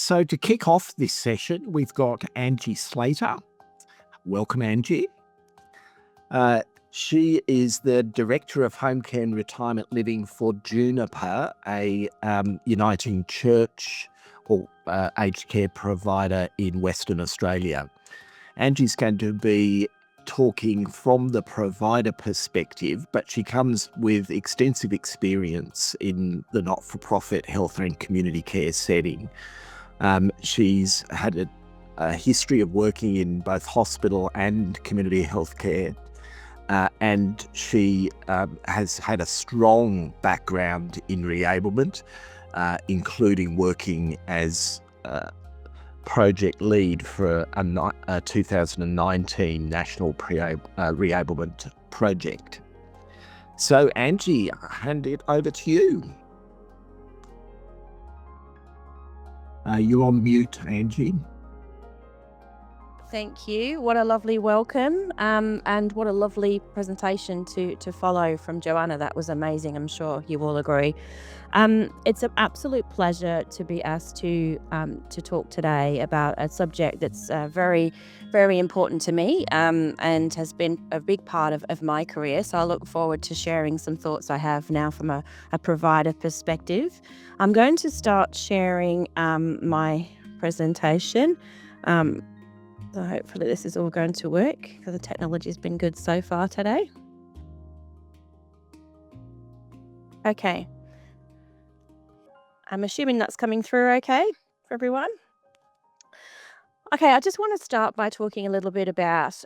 So to kick off this session, we've got Angie Slater. Welcome, Angie. She is the Director of Home Care and Retirement Living for Juniper, a uniting church or aged care provider in Western Australia. Angie's going to be talking from the provider perspective, but she comes with extensive experience in the not-for-profit health and community care setting. She's had a history of working in both hospital and community healthcare, and she has had a strong background in reablement, including working as project lead for a 2019 national reablement project. So, Angie, I hand it over to you. You're on mute, Angie. Thank you. What a lovely welcome, and what a lovely presentation to follow from Joanna. That was amazing. I'm sure you all agree. It's an absolute pleasure to be asked to talk today about a subject that's very, very important to me, and has been a big part of my career. So I look forward to sharing some thoughts I have now from a provider perspective. I'm going to start sharing my presentation. So hopefully this is all going to work, because the technology has been good so far today. Okay. I'm assuming that's coming through okay for everyone. Okay, I just want to start by talking a little bit about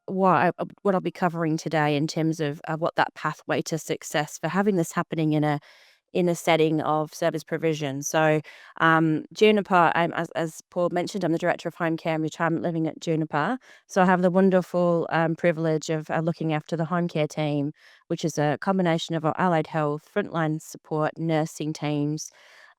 what I'll be covering today in terms of what that pathway to success for having this happening in a setting of service provision. So, Juniper, as Paul mentioned, I'm the Director of Home Care and Retirement Living at Juniper. So I have the wonderful privilege of looking after the home care team, which is a combination of our allied health, frontline support, nursing teams.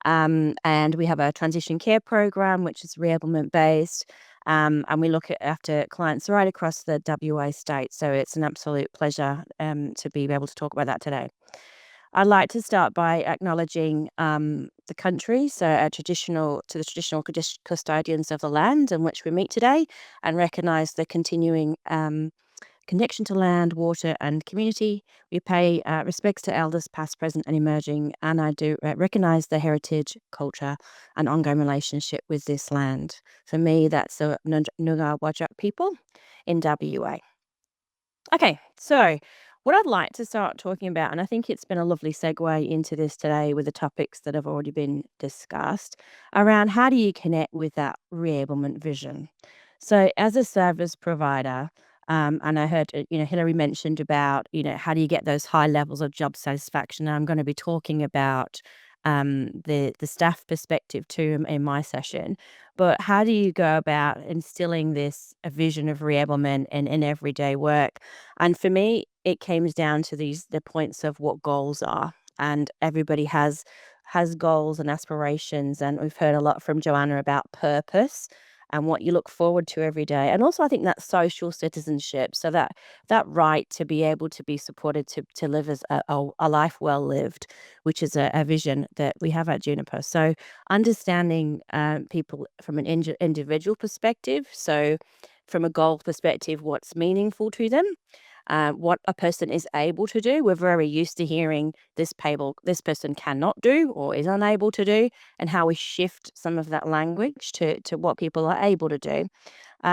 And we have a transition care program, which is reablement based. And we look after clients right across the WA state. So it's an absolute pleasure to be able to talk about that today. I'd like to start by acknowledging the country, so the traditional custodians of the land in which we meet today, and recognise the continuing connection to land, water, and community. We pay respects to elders past, present, and emerging, and I do recognise the heritage, culture, and ongoing relationship with this land. For me, that's the Noongar Whadjuk people in WA. Okay, so what I'd like to start talking about, and I think it's been a lovely segue into this today with the topics that have already been discussed, around how do you connect with that reablement vision. So as a service provider, and I heard, Hilary mentioned about, how do you get those high levels of job satisfaction? And I'm going to be talking about the staff perspective too in my session. But how do you go about instilling a vision of reablement in everyday work? And for me, it comes down to the points of what goals are. And everybody has goals and aspirations. And we've heard a lot from Joanna about purpose and what you look forward to every day. And also I think that social citizenship. So that right to be able to be supported to live as a life well lived, which is a vision that we have at Juniper. So understanding people from an individual perspective. So from a goal perspective, what's meaningful to them, what a person is able to do. We're very used to hearing this person cannot do or is unable to do, and how we shift some of that language to what people are able to do.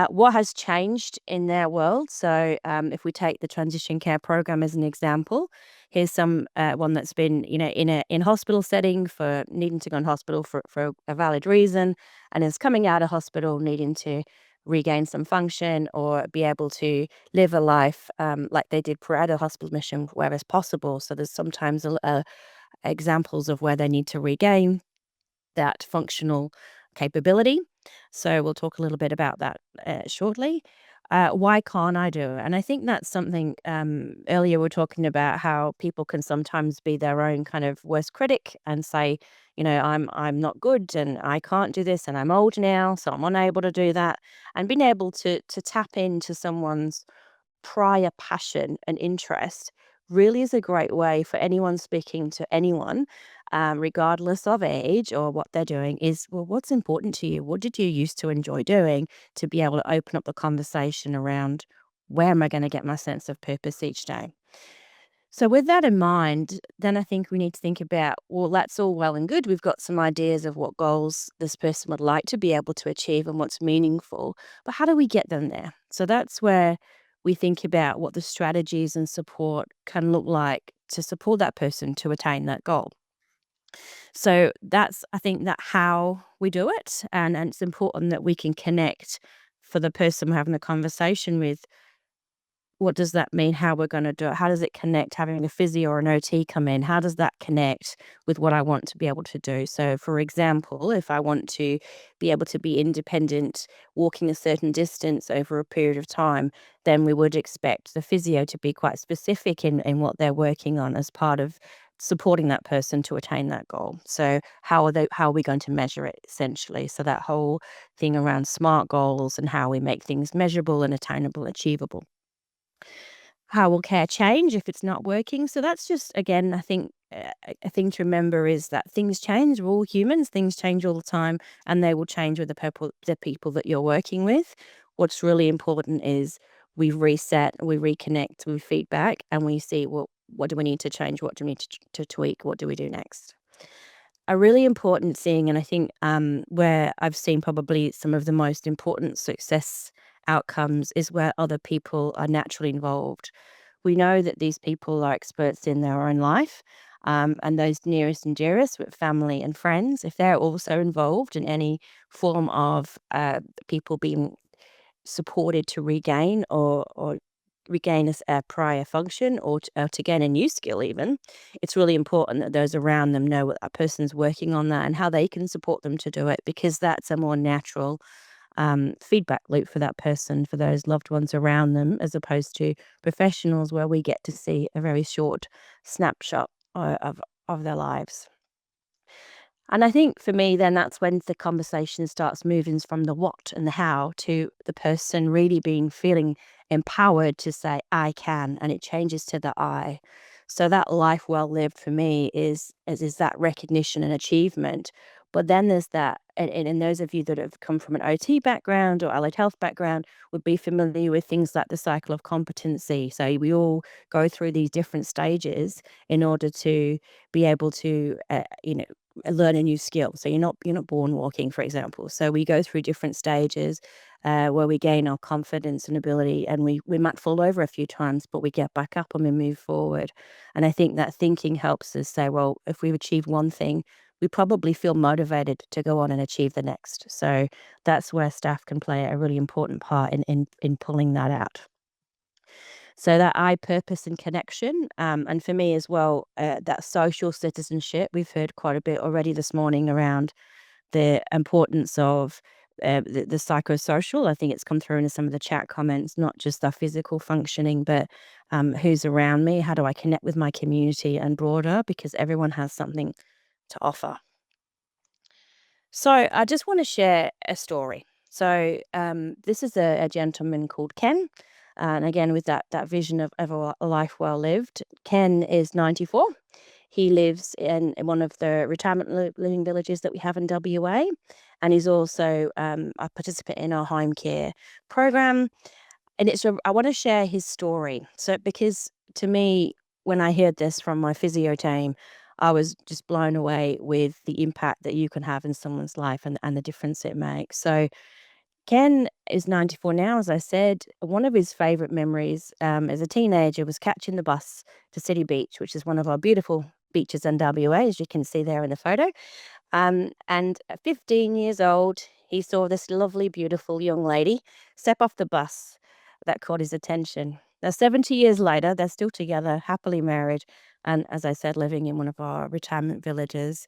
What has changed in their world? So if we take the transition care program as an example, here's some one that's been in hospital setting for needing to go in hospital for a valid reason, and is coming out of hospital needing to regain some function or be able to live a life like they did prior to hospital admission wherever possible. So there's sometimes examples of where they need to regain that functional capability. So we'll talk a little bit about that shortly. Why can't I do it? And I think that's something earlier we were talking about how people can sometimes be their own kind of worst critic and say, I'm not good and I can't do this and I'm old now, so I'm unable to do that. And being able to tap into someone's prior passion and interest really is a great way for anyone speaking to anyone, regardless of age or what they're doing, is, well, what's important to you? What did you used to enjoy doing, to be able to open up the conversation around, where am I going to get my sense of purpose each day? So, with that in mind, then I think we need to think about, well, that's all well and good. We've got some ideas of what goals this person would like to be able to achieve and what's meaningful, but how do we get them there? So, that's where we think about what the strategies and support can look like to support that person to attain that goal. So, that's, I think, that how we do it. And it's important that we can connect for the person we're having the conversation with. What does that mean? How we're gonna do it? How does it connect having a physio or an OT come in? How does that connect with what I want to be able to do? So, for example, if I want to be able to be independent, walking a certain distance over a period of time, then we would expect the physio to be quite specific in what they're working on as part of supporting that person to attain that goal. So, how are we going to measure it essentially? So that whole thing around SMART goals and how we make things measurable and attainable, achievable. How will care change if it's not working? So that's just, again, I think a thing to remember is that things change. We're all humans. Things change all the time, and they will change with the people that you're working with. What's really important is we reset, we reconnect, we feedback, and we see, well, what do we need to change? What do we need to tweak? What do we do next? A really important thing, and I think where I've seen probably some of the most important success outcomes, is where other people are naturally involved. We know that these people are experts in their own life, and those nearest and dearest, with family and friends, if they're also involved in any form of people being supported to regain or regain a prior function, or to gain a new skill even, it's really important that those around them know what that person's working on that and how they can support them to do it, because that's a more natural feedback loop for that person, for those loved ones around them, as opposed to professionals where we get to see a very short snapshot of their lives. And I think for me, then that's when the conversation starts moving from the what and the how to the person really being feeling empowered to say, I can, and it changes to the I. So that life well lived for me is that recognition and achievement. But then there's that, and those of you that have come from an OT background or allied health background would be familiar with things like the cycle of competency. So we all go through these different stages in order to be able to, learn a new skill. So you're not born walking, for example. So we go through different stages where we gain our confidence and ability, and we might fall over a few times, but we get back up and we move forward. And I think that thinking helps us say, well, if we've achieved one thing, we probably feel motivated to go on and achieve the next. So that's where staff can play a really important part in pulling that out. So that I purpose and connection, and for me as well, that social citizenship. We've heard quite a bit already this morning around the importance of the psychosocial. I think it's come through in some of the chat comments, not just our physical functioning, but who's around me. How do I connect with my community and broader? Because everyone has something to offer. So I just want to share a story. So this is a gentleman called Ken, and again with that vision of a life well lived. Ken is 94. He lives in one of the retirement living villages that we have in WA, and he's also a participant in our home care program. And I want to share his story. So because to me, when I heard this from my physio team, I was just blown away with the impact that you can have in someone's life and the difference it makes. So Ken is 94 now, as I said. One of his favorite memories as a teenager was catching the bus to City Beach, which is one of our beautiful beaches in WA, as you can see there in the photo. And at 15 years old, he saw this lovely, beautiful young lady step off the bus. That caught his attention. Now, 70 years later, they're still together, happily married, and as I said, living in one of our retirement villages.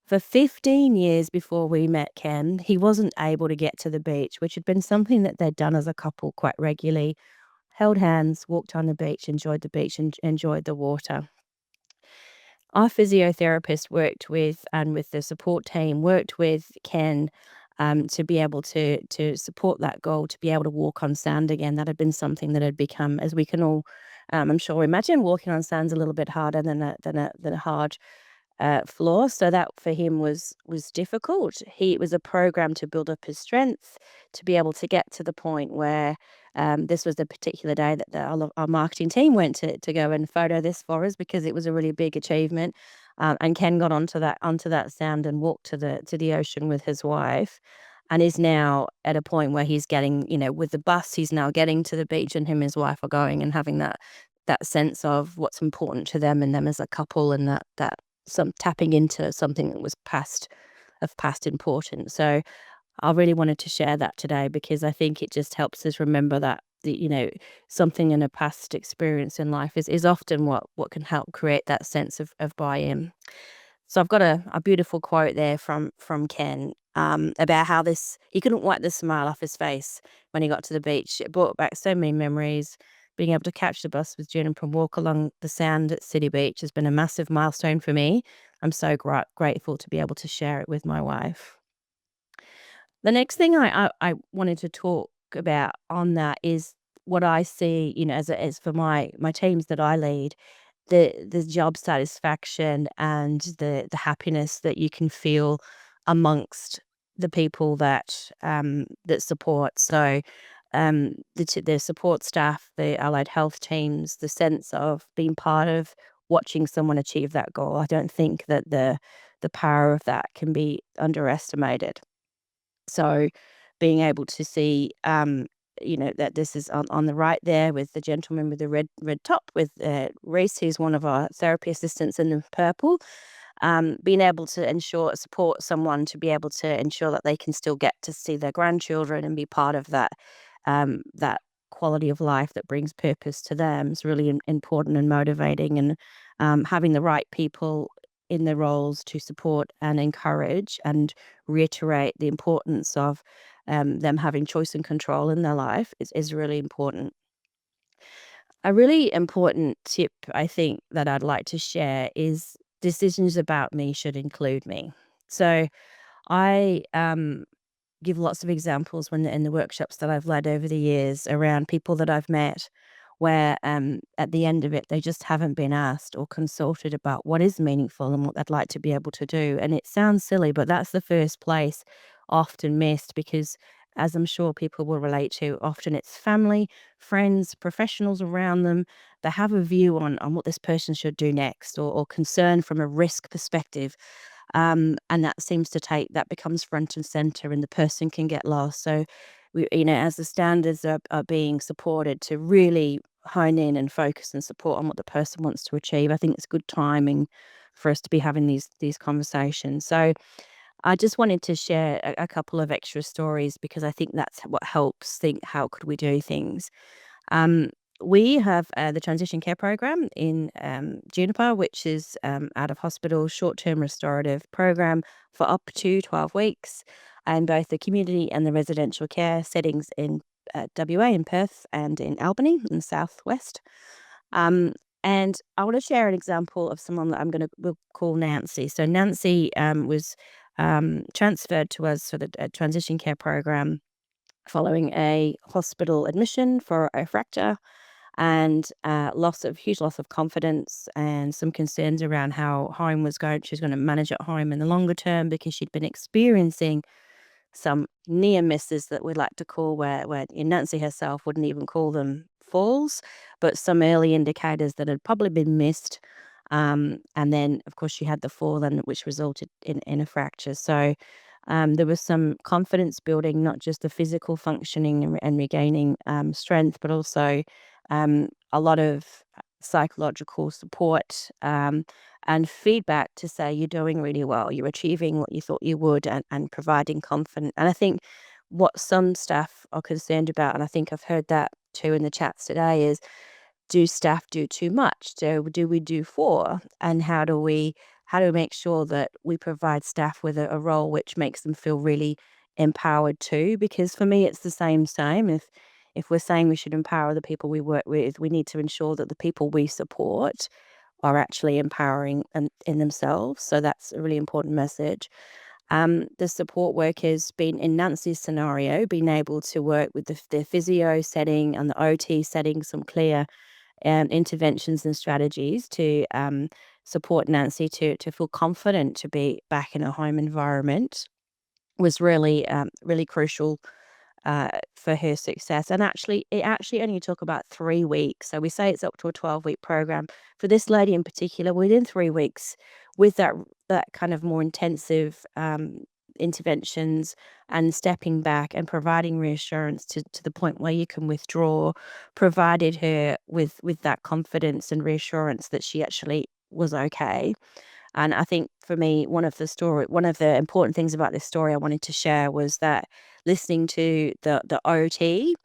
For 15 years before we met Ken, he wasn't able to get to the beach, which had been something that they'd done as a couple quite regularly. Held hands, walked on the beach, and enjoyed the water. Our physiotherapist worked with, and with the support team, worked with Ken to be able to support that goal, to be able to walk on sand again. That had been something that had become, as we can all I'm sure imagine walking on sand's a little bit harder than a hard floor. So that for him was difficult. It was a program to build up his strength, to be able to get to the point where this was the particular day that our marketing team went to go and photo this for us because it was a really big achievement. And Ken got onto that sand and walked to the ocean with his wife, and is now at a point where he's getting, with the bus, he's now getting to the beach, and him and his wife are going and having that sense of what's important to them and them as a couple, and that some tapping into something that was past importance. So I really wanted to share that today because I think it just helps us remember that something in a past experience in life is often what can help create that sense of buy-in. So I've got a beautiful quote there from Ken about how he couldn't wipe the smile off his face when he got to the beach. It brought back so many memories. Being able to catch the bus with Juniper and walk along the sand at City Beach has been a massive milestone for me. I'm so grateful to be able to share it with my wife. The next thing I wanted to talk about on that is what I see, as for my teams that I lead, the job satisfaction and the happiness that you can feel amongst the people that support. So, the support staff, the allied health teams, the sense of being part of watching someone achieve that goal. I don't think that the power of that can be underestimated. So being able to see, that this is on the right there with the gentleman with the red top with Reese, who's one of our therapy assistants in the purple, being able to support someone to be able to ensure that they can still get to see their grandchildren and be part of that quality of life that brings purpose to them is really important and motivating. And having the right people in the roles to support and encourage and reiterate the importance of them having choice and control in their life is really important. A really important tip I think that I'd like to share is decisions about me should include me. So I give lots of examples when in the workshops that I've led over the years around people that I've met where at the end of it they just haven't been asked or consulted about what is meaningful and what they'd like to be able to do. And it sounds silly, but that's the first place often missed because, as I'm sure people will relate to, often it's family, friends, professionals around them. They have a view on what this person should do next, or concern from a risk perspective, and that becomes front and center, and the person can get lost. So, as the standards are being supported to really hone in and focus and support on what the person wants to achieve, I think it's good timing for us to be having these conversations. So, I just wanted to share a couple of extra stories because I think that's what helps think how could we do things. Um, we have the transition care program in Juniper, which is out of hospital short-term restorative program for up to 12 weeks, and both the community and the residential care settings in WA, in Perth, and in Albany, in the southwest. Um, and I want to share an example of someone that we'll call Nancy. So Nancy was transferred to us for the transition care program following a hospital admission for a fracture and huge loss of confidence and some concerns around how home was going. She was going to manage at home in the longer term because she'd been experiencing some near misses that we like to call where Nancy herself wouldn't even call them falls, but some early indicators that had probably been missed. And then, of course, she had the fall, and which resulted in a fracture. So there was some confidence building, not just the physical functioning and regaining strength, but also a lot of psychological support and feedback to say you're doing really well, you're achieving what you thought you would, and providing confidence. And I think what some staff are concerned about, and I think I've heard that too in the chats today, is do staff do too much? Do we do for? And how do we make sure that we provide staff with a role which makes them feel really empowered too? Because for me, it's the same. If we're saying we should empower the people we work with, we need to ensure that the people we support are actually empowering in themselves. So that's a really important message. The support workers been in Nancy's scenario, being able to work with the physio setting and the OT setting, some clear interventions and strategies to support Nancy to feel confident to be back in a home environment was really crucial for her success. And it actually only took about 3 weeks. So we say it's up to a 12-week program. For this lady in particular, within 3 weeks, with that kind of more intensive interventions and stepping back and providing reassurance to the point where you can withdraw, provided her with that confidence and reassurance that she actually was okay. And I think for me, one of the important things about this story I wanted to share was that listening to the OT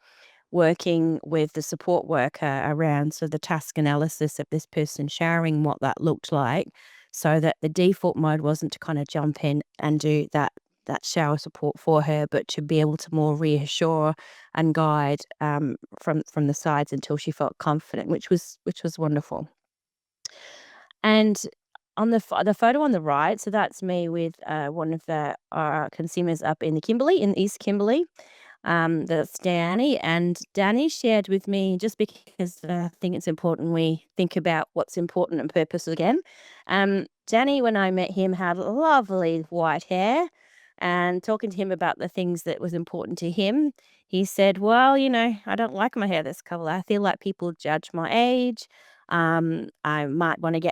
working with the support worker around the task analysis of this person, sharing what that looked like, so that the default mode wasn't to kind of jump in and do that shower support for her, but to be able to more reassure and guide from the sides until she felt confident, which was wonderful. And on the photo on the right, so that's me with one of the consumers up in East Kimberley. That's Danny, and Danny shared with me, just because I think it's important we think about what's important and purpose again. Danny, when I met him, had lovely white hair, and talking to him about the things that was important to him, he said, "Well, I don't like my hair this color. I feel like people judge my age. I might want to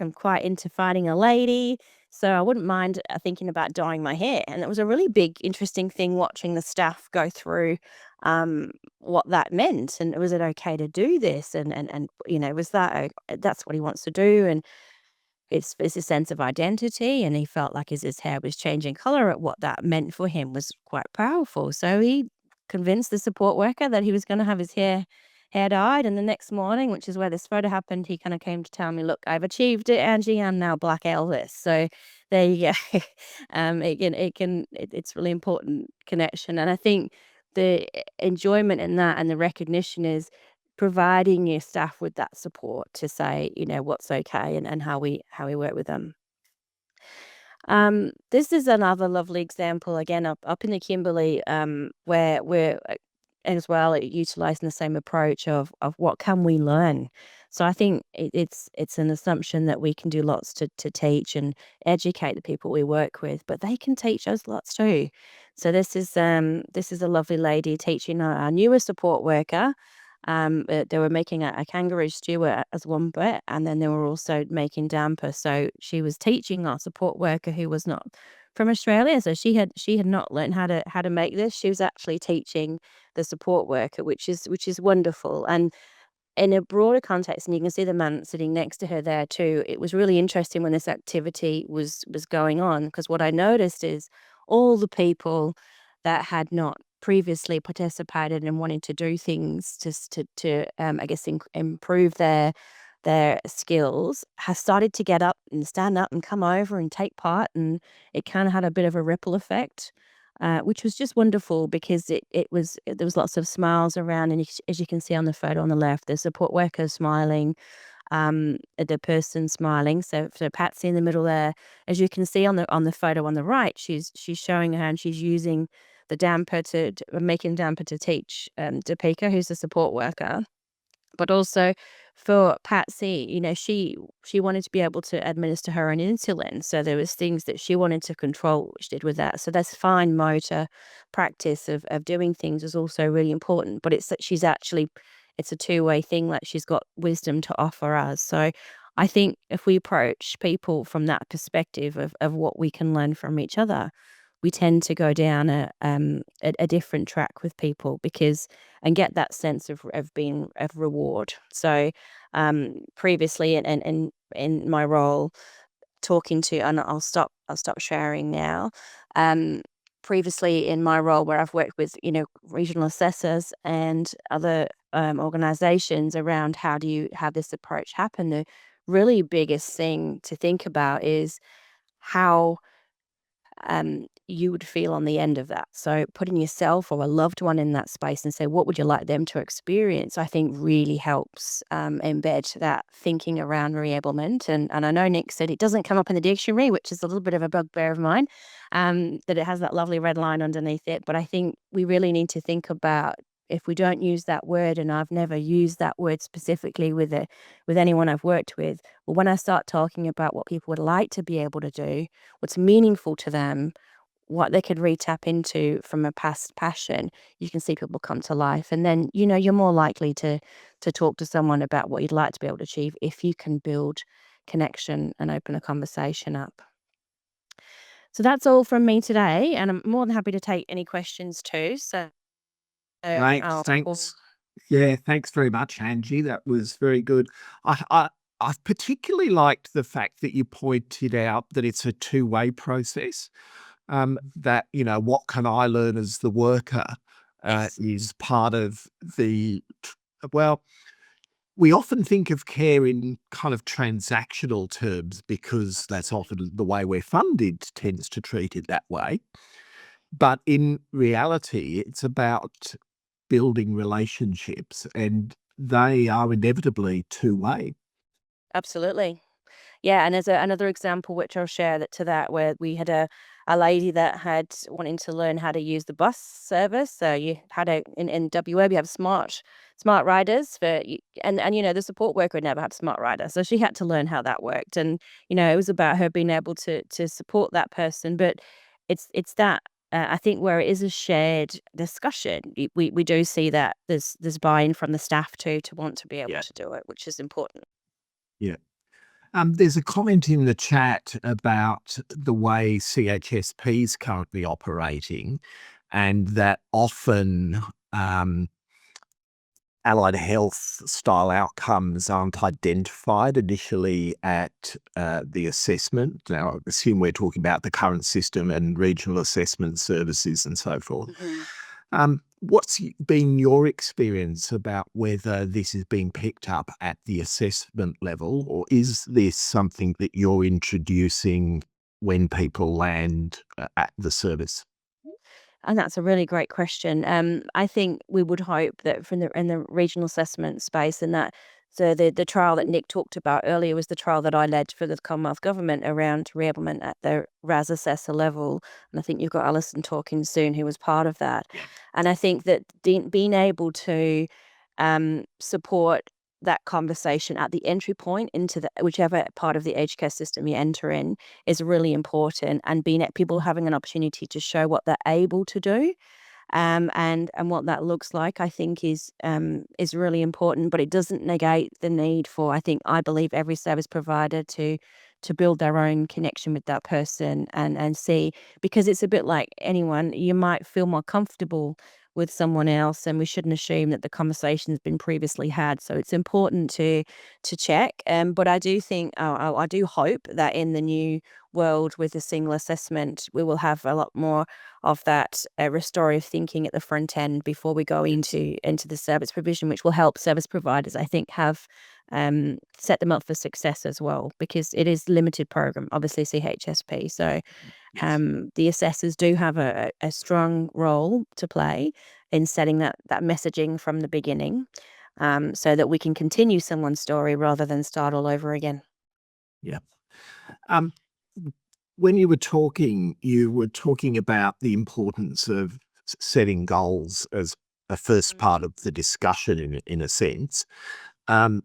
I'm quite into finding a lady, so I wouldn't mind thinking about dyeing my hair." And it was a really big, interesting thing watching the staff go through what that meant. And was it okay to do this? And was that's what he wants to do? And it's a sense of identity, and he felt like as his hair was changing color, at what that meant for him was quite powerful. So he convinced the support worker that he was going to have his hair dyed. And the next morning, which is where this photo happened, he kind of came to tell me, "Look, I've achieved it, Angie. I'm now Black Elvis." So there you go. It's really important connection, and I think the enjoyment in that and the recognition is providing your staff with that support to say, what's okay, and how we work with them. This is another lovely example, again, up in the Kimberley, where we're as well utilizing the same approach of what can we learn. So I think it's an assumption that we can do lots to teach and educate the people we work with, but they can teach us lots too. So this is a lovely lady teaching our newer support worker. They were making a kangaroo stew as one bit, and then they were also making damper. So she was teaching our support worker, who was not from Australia, so she had not learned how to make this. She was actually teaching the support worker, which is wonderful. And in a broader context, and you can see the man sitting next to her there too, it was really interesting when this activity was going on, because what I noticed is all the people that had not previously participated and wanting to do things just to I guess improve their skills, has started to get up and stand up and come over and take part, and it kind of had a bit of a ripple effect, which was just wonderful, because there was lots of smiles around. And as you can see on the photo on the left, the support worker smiling, the person smiling. So Patsy in the middle there, as you can see on the photo on the right, she's showing her, and she's using the damper making damper to teach Topeka, who's the support worker. But also for Patsy, she wanted to be able to administer her own insulin. So there was things that she wanted to control, which did with that. So that's fine motor practice of doing things is also really important. But it's a two-way thing. Like, she's got wisdom to offer us. So I think if we approach people from that perspective of what we can learn from each other, we tend to go down a different track with people, and get that sense of reward. So previously, and in my role, talking to, and I'll stop sharing now. Previously in my role, where I've worked with regional assessors and other organizations around how do you have this approach happen, the really biggest thing to think about is how you would feel on the end of that. So putting yourself or a loved one in that space and say, what would you like them to experience, I think really helps embed that thinking around reablement. And I know Nick said it doesn't come up in the dictionary, which is a little bit of a bugbear of mine, that it has that lovely red line underneath it. But I think we really need to think about if we don't use that word, and I've never used that word specifically with anyone I've worked with, but when I start talking about what people would like to be able to do, what's meaningful to them, what they could re-tap into from a past passion, you can see people come to life. And then, you're more likely to talk to someone about what you'd like to be able to achieve if you can build connection and open a conversation up. So that's all from me today, and I'm more than happy to take any questions too. So Right. I'll Thanks. Yeah, thanks very much, Angie. That was very good. I've particularly liked the fact that you pointed out that it's a two-way process. That, what can I learn as the worker yes, is part of well, we often think of care in kind of transactional terms because that's absolutely. often the way we're funded tends to treat it that way. But in reality, it's about building relationships, and they are inevitably two-way. Absolutely. Yeah, and there's another example which I'll share where we had a lady that had wanting to learn how to use the bus service. So you had in WA we have smart riders and the support worker had never had smart rider, so she had to learn how that worked. And it was about her being able to support that person, but it's that. I think where it is a shared discussion, we do see that there's buy-in from the staff too to want to be able Yeah. to do it, which is important. Yeah. There's a comment in the chat about the way CHSP is currently operating, and that often allied health style outcomes aren't identified initially at the assessment. Now, I assume we're talking about the current system and regional assessment services and so forth. What's been your experience about whether this is being picked up at the assessment level, or is this something that you're introducing when people land at the service? And that's a really great question. I think we would hope that from in the regional assessment space, and that so the trial that Nick talked about earlier was the trial that I led for the Commonwealth Government around Reablement at the RAS assessor level, and I think you've got Alison talking soon, who was part of that. Yeah. And I think that being able to support that conversation at the entry point into the whichever part of the aged care system you enter in is really important, and being at people having an opportunity to show what they're able to do, and what that looks like, I think is really important. But it doesn't negate the need for, I believe, every service provider to build their own connection with that person and see, because it's a bit like anyone, you might feel more comfortable with someone else, and we shouldn't assume that the conversation's been previously had. So it's important to check. But I do think, I do hope that in the new world with a single assessment, we will have a lot more of that restorative thinking at the front end before we go into the service provision, which will help service providers, I think, have set them up for success as well, because it is limited program, obviously CHSP. So Yes. the assessors do have a strong role to play in setting that messaging from the beginning, so that we can continue someone's story rather than start all over again. Yeah. Um, when you were talking about the importance of setting goals as a first part of the discussion in a sense. Um,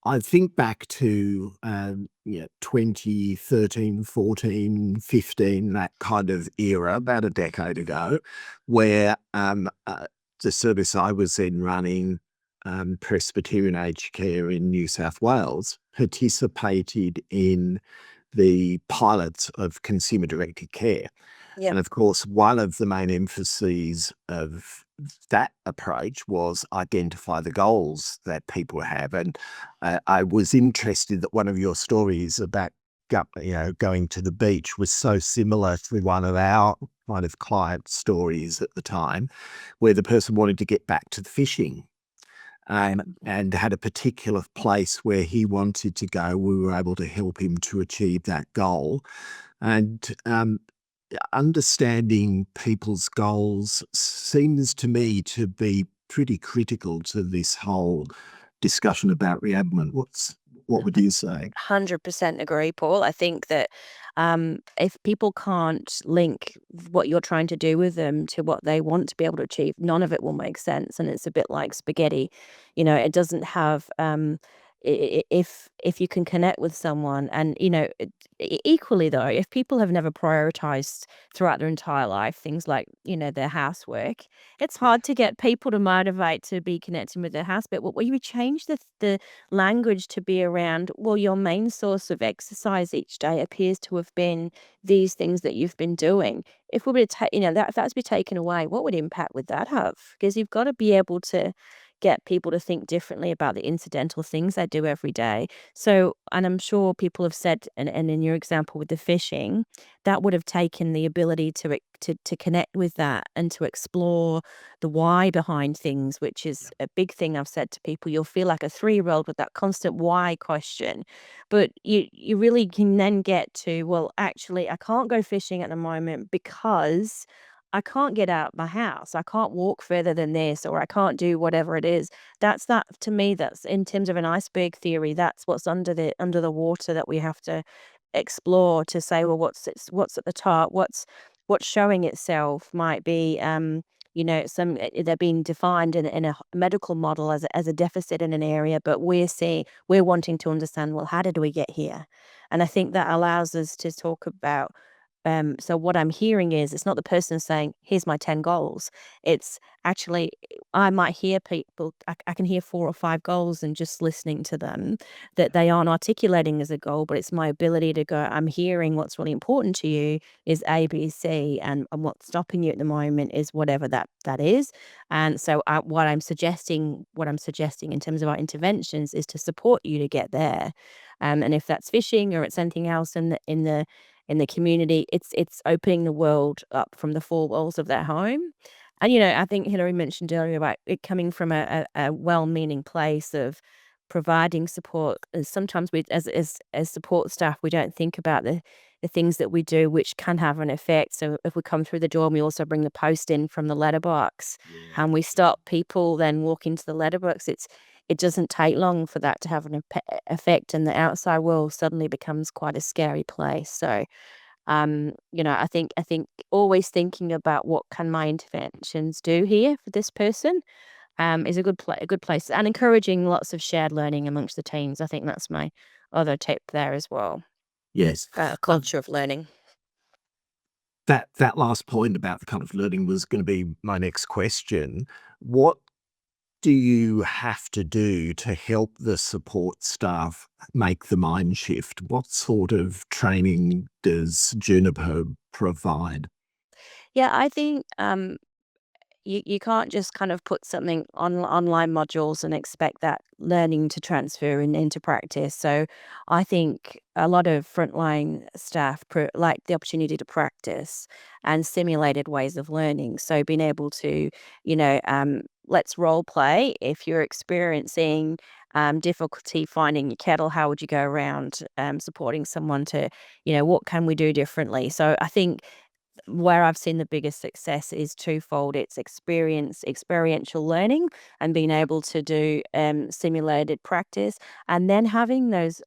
I think back to 2013, 14, 15, that kind of era, about a decade ago, where the service I was in running, Presbyterian Aged Care in New South Wales, participated in the pilots of consumer-directed care. Yep. And of course, one of the main emphases of that approach was identify the goals that people have. And I was interested that one of your stories about going to the beach was so similar to one of our kind of client stories at the time, where the person wanted to get back to the fishing. And had a particular place where he wanted to go. We were able to help him to achieve that goal. And understanding people's goals seems to me to be pretty critical to this whole discussion about reablement. What would you say? 100% agree, Paul. I think that if people can't link what you're trying to do with them to what they want to be able to achieve, none of it will make sense. And it's a bit like spaghetti. It doesn't have. If you can connect with someone, and equally though, if people have never prioritized throughout their entire life things like their housework, it's hard to get people to motivate to be connecting with their house. But what you change the language to be around, well, your main source of exercise each day appears to have been these things that you've been doing. If we were to that if that's be taken away, what would impact would that have? Because you've got to be able to get people to think differently about the incidental things they do every day. So, and I'm sure people have said, and in your example with the fishing, that would have taken the ability to connect with that and to explore the why behind things, which is a big thing I've said to people. You'll feel like a 3-year-old with that constant why question. But you really can then get to, well, actually, I can't go fishing at the moment because I can't get out my house. I can't walk further than this, or I can't do whatever it is. That's that to me, that's in terms of an iceberg theory, that's what's under the water that we have to explore to say, well, what's at the top, what's showing itself might be they're being defined in a medical model as a deficit in an area, but we're wanting to understand, well, how did we get here? And I think that allows us to talk about so what I'm hearing is it's not the person saying, here's my 10 goals. It's actually, I might hear people, I can hear 4 or 5 goals and just listening to them that they aren't articulating as a goal, but it's my ability to go, I'm hearing what's really important to you is A, B, C, and what's stopping you at the moment is whatever that is. And so what I'm suggesting in terms of our interventions is to support you to get there. And if that's fishing or it's anything else in the community, it's opening the world up from the 4 walls of their home. And, I think Hilary mentioned earlier about it coming from a well-meaning place of providing support. And sometimes we as support staff, we don't think about the things that we do which can have an effect. So if we come through the door and we also bring the post in from the letterbox Yeah. and we stop people then walking to the letterbox, it doesn't take long for that to have an effect, and the outside world suddenly becomes quite a scary place. So I think always thinking about what can my interventions do here for this person, is a good place, and encouraging lots of shared learning amongst the teams. I think that's my other tip there as well. Yes. Culture of learning. That last point about the kind of learning was going to be my next question. What do you have to do to help the support staff make the mind shift? What sort of training does Juniper provide? Yeah, I think you can't just kind of put something on online modules and expect that learning to transfer into practice. So I think a lot of frontline staff like the opportunity to practice and simulated ways of learning. So being able to, let's role play. If you're experiencing difficulty finding your kettle, how would you go around supporting someone to, what can we do differently? So I think where I've seen the biggest success is twofold. It's experiential learning and being able to do simulated practice, and then having those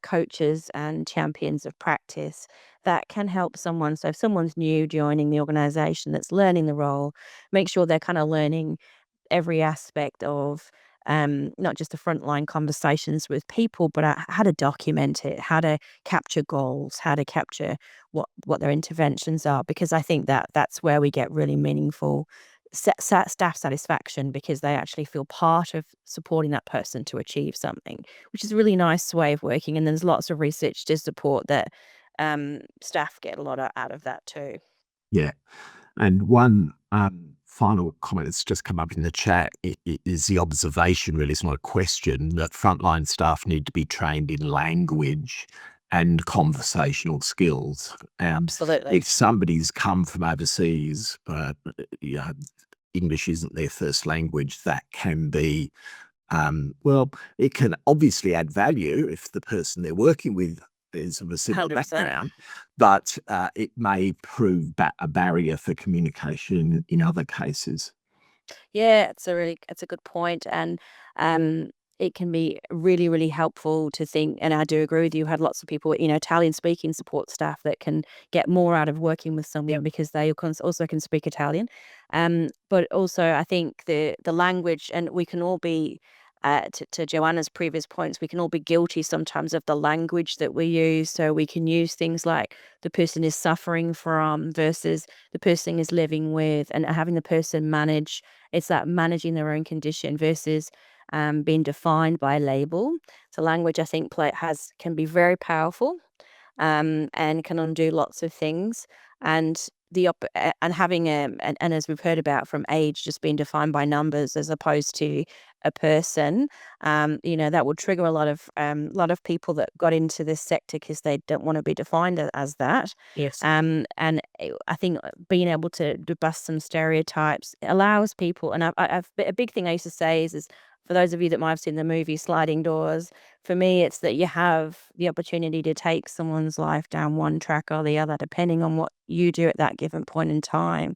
coaches and champions of practice that can help someone. So if someone's new joining the organization that's learning the role, make sure they're kind of learning every aspect of not just the frontline conversations with people, but how to document it, how to capture goals, how to capture what their interventions are. Because I think that's where we get really meaningful staff satisfaction, because they actually feel part of supporting that person to achieve something, which is a really nice way of working. And there's lots of research to support that staff get a lot out of that too. Yeah. And one final comment that's just come up in the chat is the observation, really, it's not a question, that frontline staff need to be trained in language and conversational skills. Absolutely. If somebody's come from overseas, you know, English isn't their first language, that can be, well, it can obviously add value if the person they're working with is of a similar 100%. background, but it may prove a barrier for communication in other cases. Yeah, it's a good point. And it can be really, really helpful to think, and I do agree with you, had lots of people, Italian speaking support staff that can get more out of working with someone because they also can speak Italian. But also I think the language, and we can all be, to Joanna's previous points, we can all be guilty sometimes of the language that we use. So we can use things like the person is suffering from versus the person is living with, and having the person manage. It's that managing their own condition versus being defined by a label. So language, I think, can be very powerful, and can undo lots of things. And and having and as we've heard about from age, just being defined by numbers as opposed to a person, that will trigger a lot of people that got into this sector because they don't want to be defined as that. Yes. I think being able to bust some stereotypes allows people. And a big thing I used to say is for those of you that might have seen the movie Sliding Doors, for me, it's that you have the opportunity to take someone's life down one track or the other, depending on what you do at that given point in time.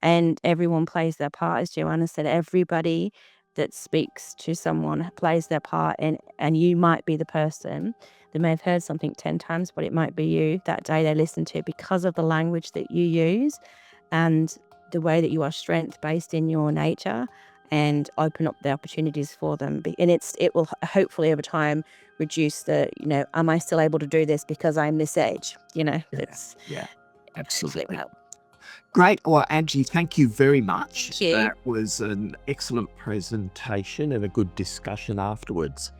And everyone plays their part, as Joanna said. Everybody that speaks to someone plays their part, and you might be the person that may have heard something 10 times, but it might be you that day they listen to it because of the language that you use and the way that you are strength-based in your nature, and open up the opportunities for them. And it will hopefully over time reduce am I still able to do this because I'm this age? It's Absolutely. help. Great. Well, Angie, thank you very much. Thank you. That was an excellent presentation and a good discussion afterwards.